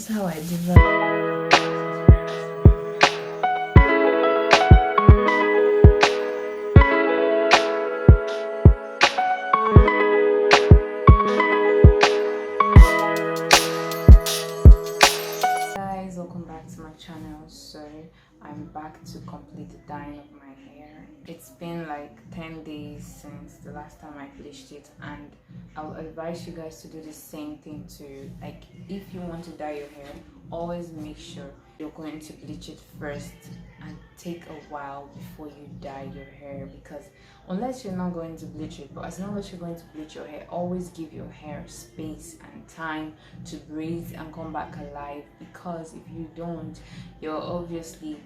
is how I divide. Guys, welcome back to my channel. So I'm back to complete the dyeing of my hair. It's been like 10 days since the last time I bleached it, and I'll advise you guys to do the same thing too. Like, if you want to dye your hair, always make sure you're going to bleach it first and take a while before you dye your hair, because unless you're not going to bleach it, but as long as you're going to bleach your hair, always give your hair space and time to breathe and come back alive, because if you don't, you're obviously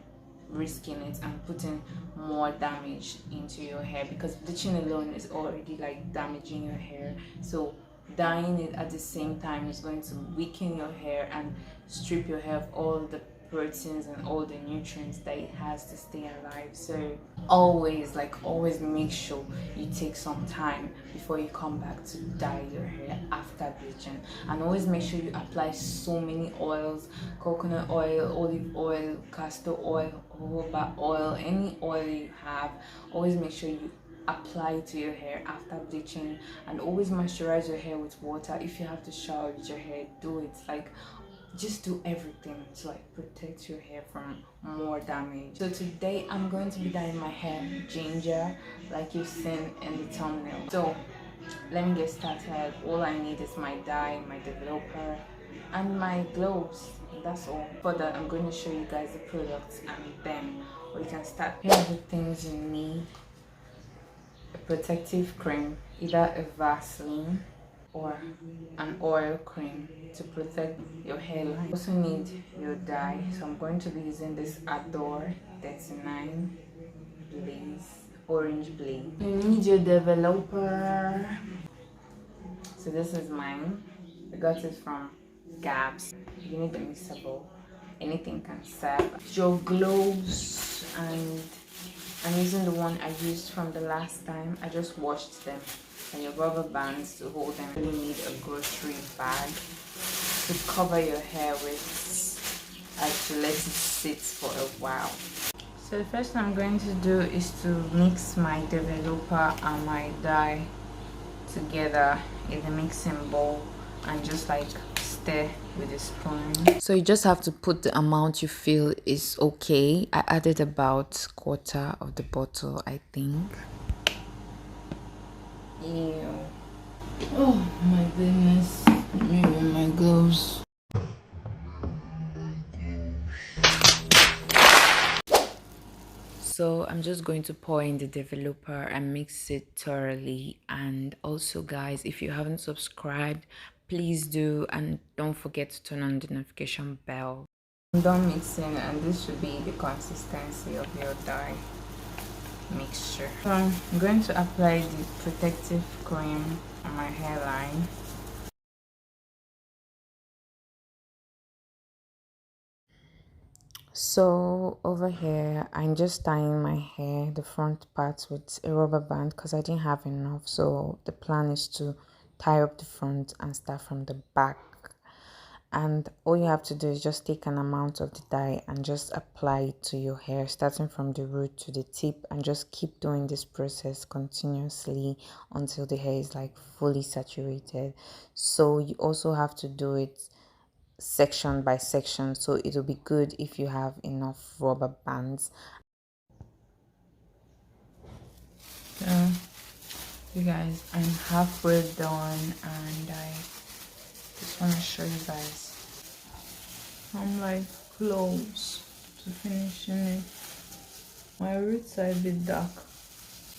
risking it and putting more damage into your hair, because bleaching alone is already like damaging your hair. So dyeing it at the same time is going to weaken your hair and strip your hair of all the proteins and all the nutrients that it has to stay alive. So always make sure you take some time before you come back to dye your hair after bleaching, and always make sure you apply so many oils: coconut oil, olive oil, castor oil, jojoba oil, any oil you have. Always make sure you apply to your hair after bleaching, and always moisturize your hair with water. If you have to shower with your hair, do it. Like, just do everything to like protect your hair from more damage. So today I'm going to be dyeing my hair ginger, like you've seen in the thumbnail. So let me get started. All I need is my dye, my developer, and my gloves. That's all. For that, I'm going to show you guys the products, and then we can start. Here are the things you need: a protective cream, either a Vaseline or an oil cream to protect your hairline. You also need your dye, so I'm going to be using this Adore 39 Blaze Orange Blaze. You need your developer. So this is mine. I got it from Gabs. You need a mixable. Anything can serve. Your gloves, and I'm using the one I used from the last time. I just washed them. And your rubber bands to hold them. You really need a grocery bag to cover your hair with, like to let it sit for a while. So the first thing I'm going to do is to mix my developer and my dye together in the mixing bowl, and just like stir with a spoon. So you just have to put the amount you feel is okay. I added about quarter of the bottle, I think. Ew. Oh my goodness. Me with my gloves. So I'm just going to pour in the developer and mix it thoroughly. And also, guys, if you haven't subscribed, please do, and don't forget to turn on the notification bell. I'm done mixing, and this should be the consistency of your dye mixture. So I'm going to apply the protective cream on my hairline. So over here, I'm just tying my hair, the front part, with a rubber band because I didn't have enough. So the plan is to tie up the front and start from the back. And all you have to do is just take an amount of the dye and just apply it to your hair, starting from the root to the tip, and just keep doing this process continuously until the hair is like fully saturated. So you also have to do it section by section, so it'll be good if you have enough rubber bands. So you guys, I'm halfway done, and I just want to show you guys I'm like close to finishing it. My roots are a bit dark,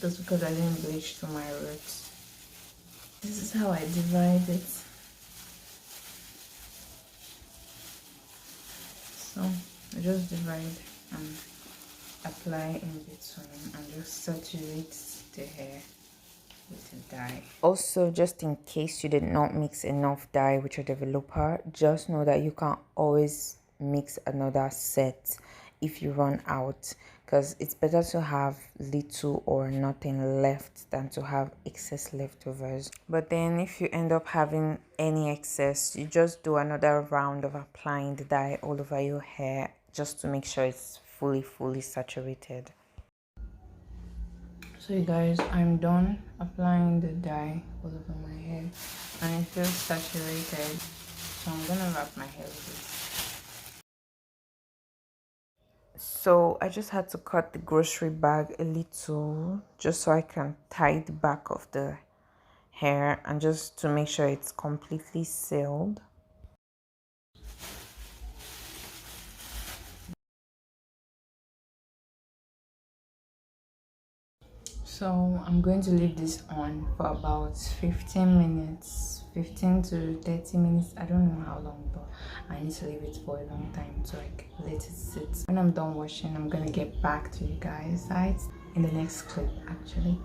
that's because I didn't bleach to my roots. This is how I divide it. So I just divide and apply in between and just saturate the hair with the dye. Also, just in case you did not mix enough dye with your developer, just know that you can always mix another set if you run out, because it's better to have little or nothing left than to have excess leftovers. But then if you end up having any excess, you just do another round of applying the dye all over your hair just to make sure it's fully saturated. So you guys, I'm done applying the dye all over my hair and it feels saturated, so I'm gonna wrap my hair with this. So I just had to cut the grocery bag a little just so I can tie the back of the hair and just to make sure it's completely sealed. So I'm going to leave this on for about 15 minutes, 15 to 30 minutes. I don't know how long, but I need to leave it for a long time to like let it sit. When I'm done washing, I'm gonna get back to you guys, right? In the next clip actually.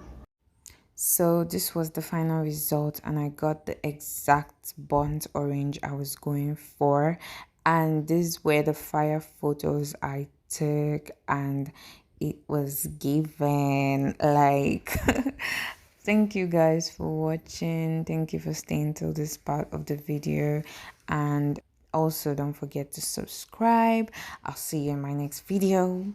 So this was the final result and I got the exact burnt orange I was going for, and these were the fire photos I took and it was given like thank you guys for watching. Thank you for staying till this part of the video, and also don't forget to subscribe. I'll see you in my next video.